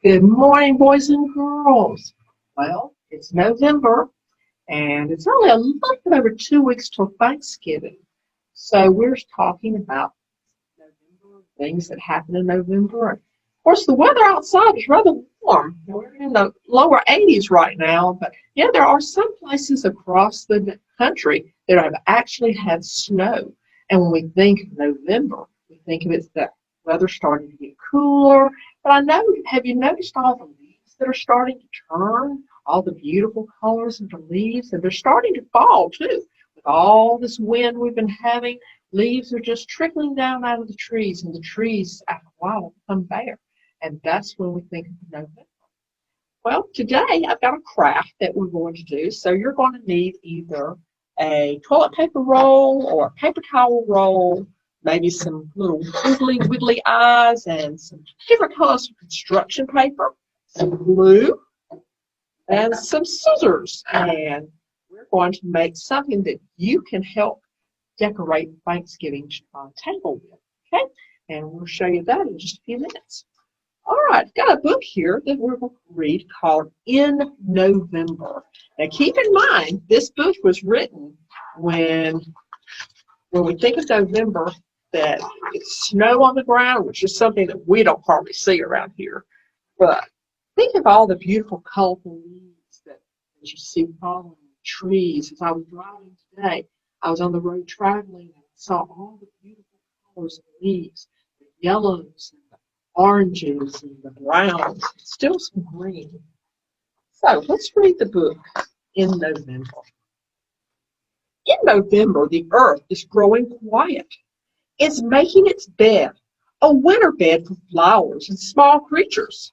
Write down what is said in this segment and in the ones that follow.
Good morning, boys and girls. Well, it's November, and it's only a little bit over 2 weeks till Thanksgiving. So we're talking about November, things that happen in November. And of course, the weather outside is rather warm. We're in the lower 80s right now, but yeah, there are some places across the country that have actually had snow. And when we think of November, we think of it that weather starting to get cooler. But I know, have you noticed all the leaves that are starting to turn? All the beautiful colors of the leaves, and they're starting to fall too. With all this wind we've been having, leaves are just trickling down out of the trees, and the trees, after a while, become bare. And that's when we think of November. Well, today I've got a craft that we're going to do. So you're going to need either a toilet paper roll or a paper towel roll, maybe some little wiggly eyes, and some different colors of construction paper, some glue, and some scissors. And we're going to make something that you can help decorate Thanksgiving table with. Okay? And we'll show you that in just a few minutes. All right, I've got a book here that we're going to read called In November. Now keep in mind, this book was written when we think of November, that it's snow on the ground, which is something that we don't hardly see around here. But think of all the beautiful, colorful leaves that you see falling on the trees. As I was driving today, I was on the road traveling and I saw all the beautiful colors of leaves, the yellows and the oranges and the browns, and still some green. So let's read the book In November. In November, the earth is growing quiet. It's making its bed, a winter bed for flowers and small creatures.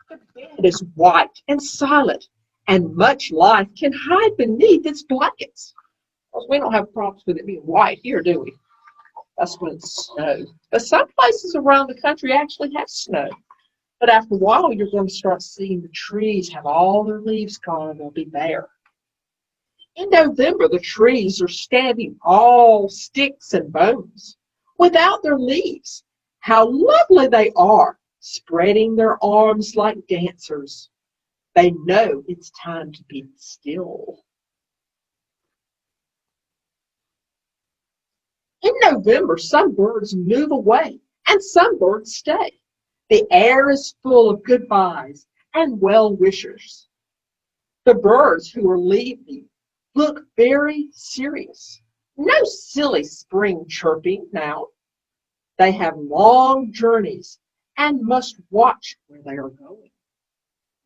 The bed is white and silent, and much life can hide beneath its blankets. Well, we don't have problems with it being white here, do we? That's when it snows. But some places around the country actually have snow. But after a while, you're going to start seeing the trees have all their leaves gone and they'll be bare. In November, the trees are standing all sticks and bones, without their leaves. How lovely they are, spreading their arms like dancers. They know it's time to be still. In November, some birds move away and some birds stay. The air is full of goodbyes and well-wishers. The birds who are leaving look very serious. No silly spring chirping now. They have long journeys and must watch where they are going.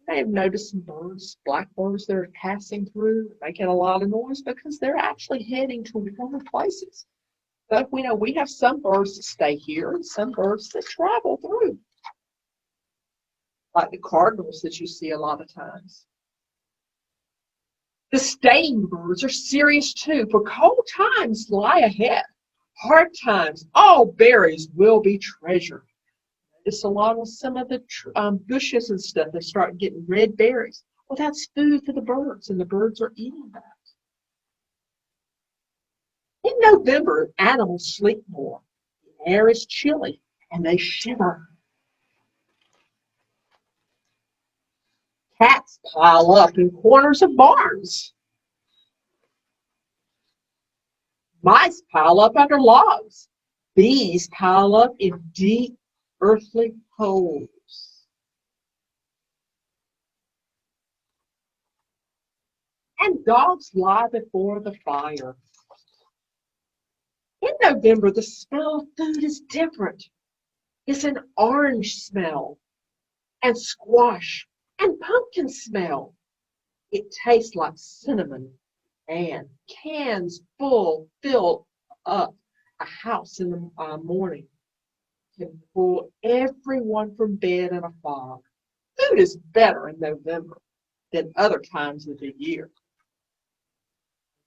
I have noticed some birds, blackbirds, that are passing through, making a lot of noise because they're actually heading to warmer places. But we know we have some birds that stay here and some birds that travel through, like the cardinals that you see a lot of times. The staying birds are serious too, for cold times lie ahead. Hard times, all berries will be treasured. It's along with some of the bushes and stuff. They start getting red berries. Well, that's food for the birds, and the birds are eating that. In November, animals sleep more. The air is chilly, and they shiver. Cats pile up in corners of barns. Mice pile up under logs. Bees pile up in deep earthly holes. And dogs lie before the fire. In November, the smell of food is different. It's an orange smell, and squash, and pumpkin smell. It tastes like cinnamon, and cans fill up a house in the morning can pull everyone from bed in a fog. Food is better in November than other times of the year.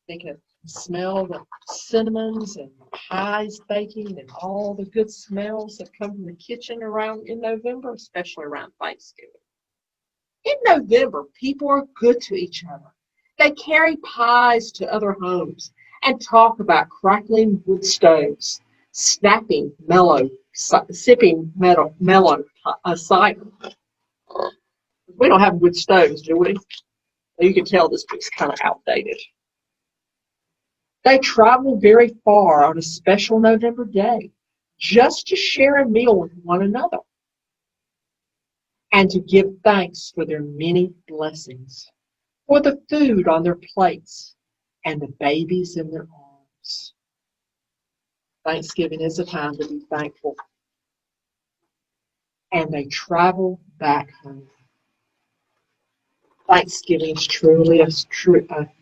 They can smell the cinnamons and pies baking and all the good smells that come from the kitchen around in November, especially around Thanksgiving. In November, people are good to each other. They carry pies to other homes and talk about crackling wood stoves, sipping mellow cider. We don't have wood stoves, do we? You can tell this book's kind of outdated. They travel very far on a special November day just to share a meal with one another and to give thanks for their many blessings, for the food on their plates and the babies in their arms. Thanksgiving is a time to be thankful. And they travel back home. Thanksgiving is truly a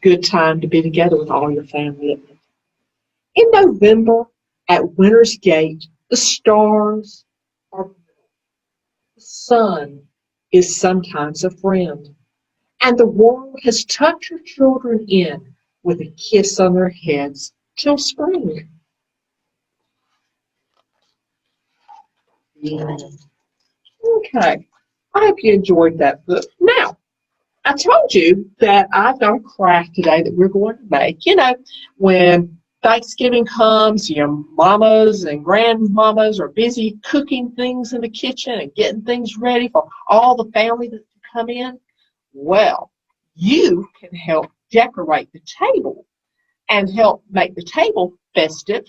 good time to be together with all your family. In November, at Winter's Gate, the stars are bright. The sun is sometimes a friend, and the world has tucked her children in with a kiss on their heads till spring. Yeah. Okay, I hope you enjoyed that book. Now, I told you that I've got a craft today that we're going to make. You know, when Thanksgiving comes, mamas and grandmamas are busy cooking things in the kitchen and getting things ready for all the family to come in. Well, you can help decorate the table and help make the table festive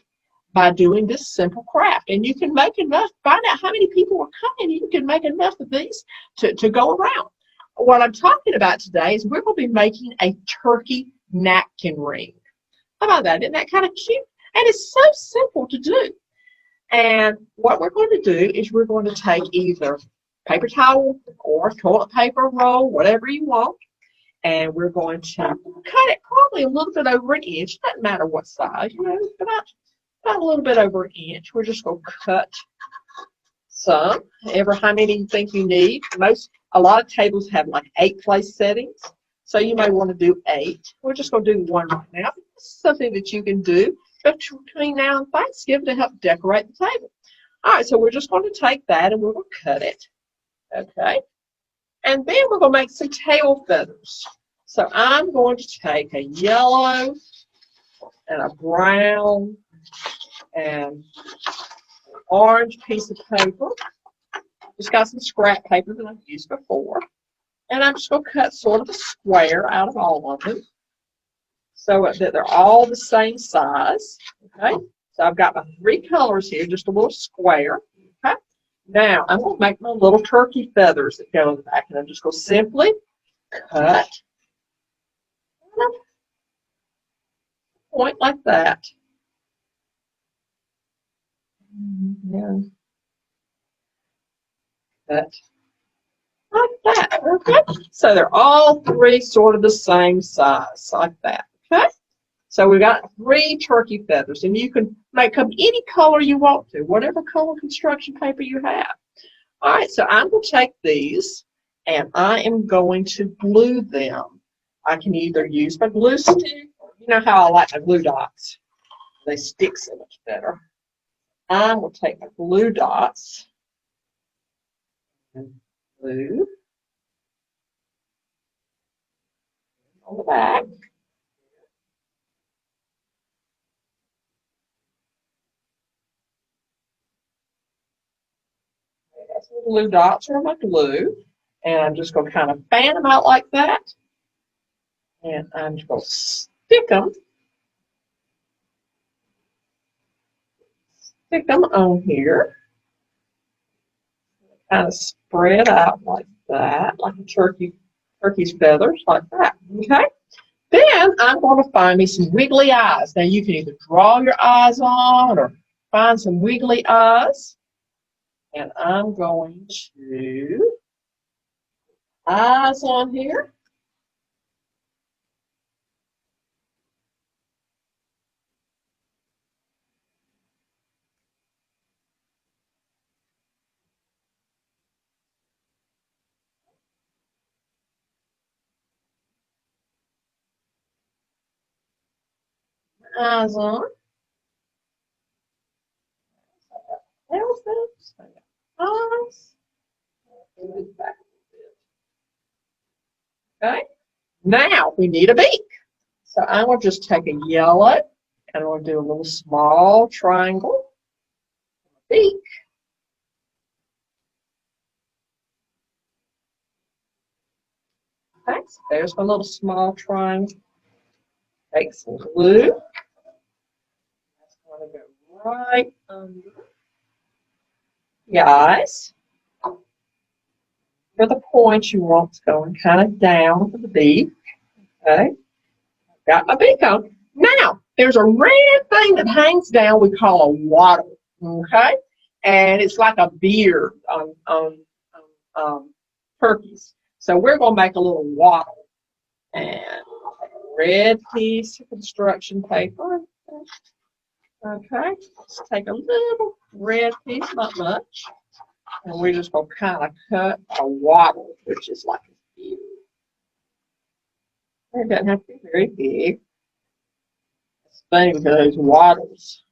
by doing this simple craft. And you can make enough, find out how many people are coming, you can make enough of these to go around. What I'm talking about today is we're going to be making a turkey napkin ring. How about that? Isn't that kind of cute? And it's so simple to do. And what we're going to do is we're going to take either paper towel or toilet paper roll, whatever you want, and we're going to cut it probably a little bit over an inch. Doesn't matter what size, about a little bit over an inch. We're just going to cut some, ever how many you think you need. A lot of tables have like 8 place settings, so you may want to do 8. We're just going to do 1 right now. This is something that you can do between now and Thanksgiving to help decorate the table. All right, so we're just going to take that and we're going to cut it, okay? And then we're going to make some tail feathers. So I'm going to take a yellow and a brown and an orange piece of paper. Just got some scrap paper that I've used before. And I'm just going to cut sort of a square out of all of them so that they're all the same size. Okay, so I've got my 3 colors here, just a little square. Okay, now I'm going to make my little turkey feathers that go in the back, and I'm just going to simply cut point like that. And cut like that. Okay, so they're all 3 sort of the same size, like that. Okay, so we've got 3 turkey feathers, and you can make them any color you want to, whatever color construction paper you have. All right, so I'm going to take these, and I am going to glue them. I can either use my glue stick, or you know how I like my glue dots. They stick so much better. I'm going to take my glue dots and glue on the back. That's the glue dots are my glue. And I'm just going to kind of fan them out like that. And I'm just going to stick them on here. Kind of spread out like that, like a turkey's feathers, like that. Okay? Then I'm going to find me some wiggly eyes. Now you can either draw your eyes on or find some wiggly eyes. And I'm going to eyes on here. Eyes on. There's those. Eyes. Okay. Now we need a beak. So I'm going to just take a yellow and I'm going to do a little small triangle beak. Okay, so there's my little small triangle. Take some glue. That's going to go right under the eyes. For the points, you want it going kind of down to the beak. Okay, got my beak on. Now, there's a red thing that hangs down we call a wattle. Okay, and it's like a beard on turkeys. So we're going to make a little wattle. And a red piece of construction paper. Okay, let's take a little red piece, not much. And we're just going to kind of cut a wattle, which is like a beard. It doesn't have to be very big. It's funny because those wattles,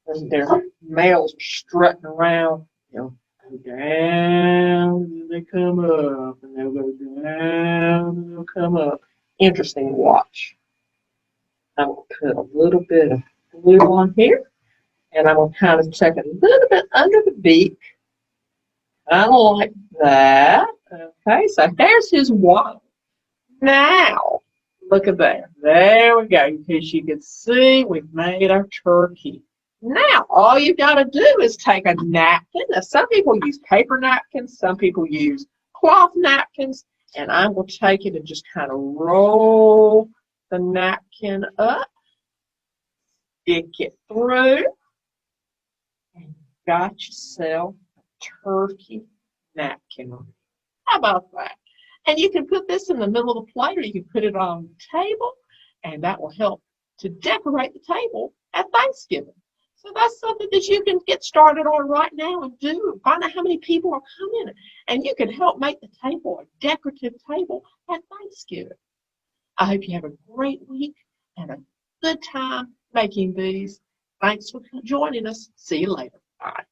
and their males are strutting around, you know, go down and then they come up, and they'll go down and they'll come up. Interesting to watch. I'm going to put a little bit of glue on here, and I'm going to kind of take a little bit under the beak, kind of like that. Okay, so there's his waddle. Now, look at that. There we go. As you can see, we've made our turkey. Now, all you've got to do is take a napkin. Now, some people use paper napkins. Some people use cloth napkins. And I'm going to take it and just kind of roll the napkin up, stick it through, and you've got yourself a turkey napkin. How about that? And you can put this in the middle of the plate, or you can put it on the table, and that will help to decorate the table at Thanksgiving. So that's something that you can get started on right now and do. Find out how many people are coming, and you can help make the table a decorative table at Thanksgiving. I hope you have a great week and a good time making these. Thanks for joining us. See you later. Bye.